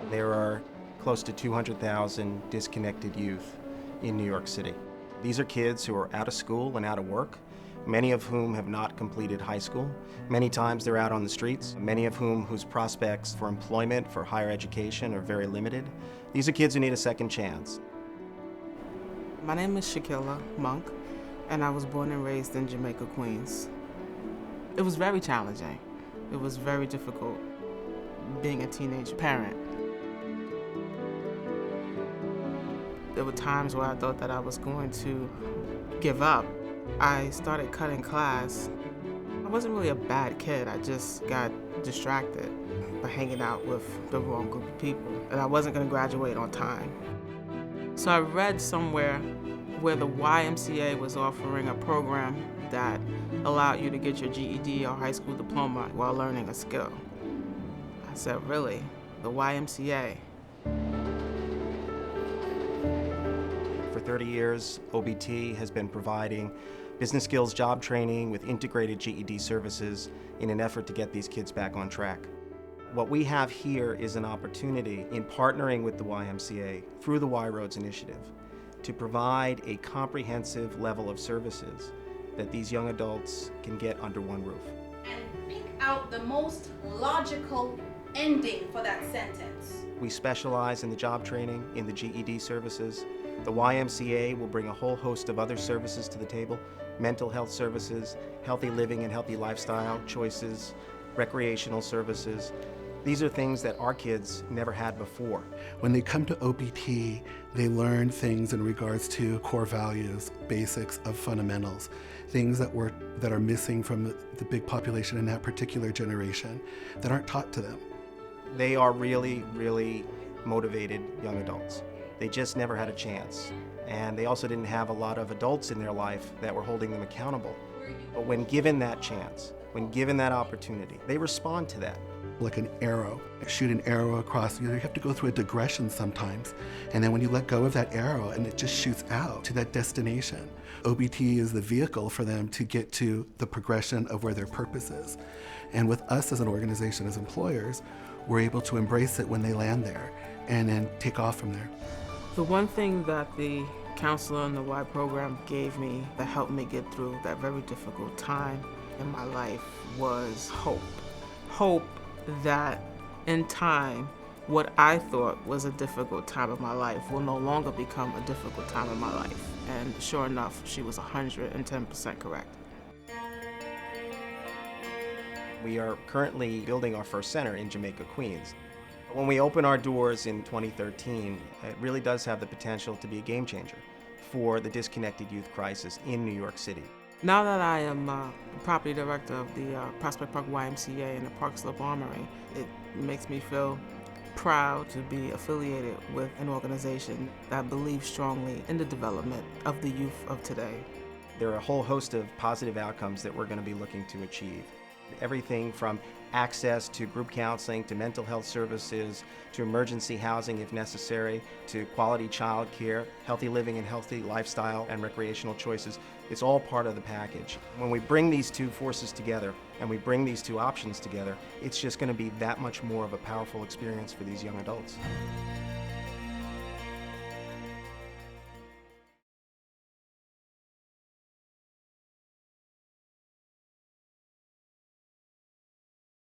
There are close to 200,000 disconnected youth in New York City. These are kids who are out of school and out of work, many of whom have not completed high school. Many times they're out on the streets, many of whose prospects for employment, for higher education are very limited. These are kids who need a second chance. My name is Shakila Monk, and I was born and raised in Jamaica, Queens. It was very challenging. It was very difficult being a teenage parent. There were times where I thought that I was going to give up. I started cutting class. I wasn't really a bad kid. I just got distracted by hanging out with the wrong group of people, and I wasn't going to graduate on time. So I read somewhere where the YMCA was offering a program that allowed you to get your GED or high school diploma while learning a skill. I said, really? The YMCA? For 30 years, OBT has been providing business skills job training with integrated GED services in an effort to get these kids back on track. What we have here is an opportunity in partnering with the YMCA through the Y Roads initiative to provide a comprehensive level of services that these young adults can get under one roof. And pick out the most logical ending for that sentence. We specialize in the job training, in the GED services. The YMCA will bring a whole host of other services to the table: mental health services, healthy living and healthy lifestyle choices, recreational services. These are things that our kids never had before. When they come to OBT, they learn things in regards to core values, basics of fundamentals, things that are missing from the big population in that particular generation that aren't taught to them. They are really, really motivated young adults. They just never had a chance. And they also didn't have a lot of adults in their life that were holding them accountable. But when given that chance, when given that opportunity, they respond to that. Like an arrow, shoot an arrow across, you have to go through a digression sometimes. And then when you let go of that arrow and it just shoots out to that destination, OBT is the vehicle for them to get to the progression of where their purpose is. And with us as an organization, as employers, we're able to embrace it when they land there and then take off from there. The one thing that the counselor in the Y program gave me that helped me get through that very difficult time in my life was hope. Hope that in time, what I thought was a difficult time of my life will no longer become a difficult time in my life. And sure enough, she was 110% correct. We are currently building our first center in Jamaica, Queens. When we open our doors in 2013, it really does have the potential to be a game changer for the disconnected youth crisis in New York City. Now that I am the property director of the Prospect Park YMCA and the Park Slope Armory, it makes me feel proud to be affiliated with an organization that believes strongly in the development of the youth of today. There are a whole host of positive outcomes that we're going to be looking to achieve. Everything from access to group counseling, to mental health services, to emergency housing if necessary, to quality child care, healthy living and healthy lifestyle and recreational choices. It's all part of the package. When we bring these two forces together and we bring these two options together, it's just going to be that much more of a powerful experience for these young adults.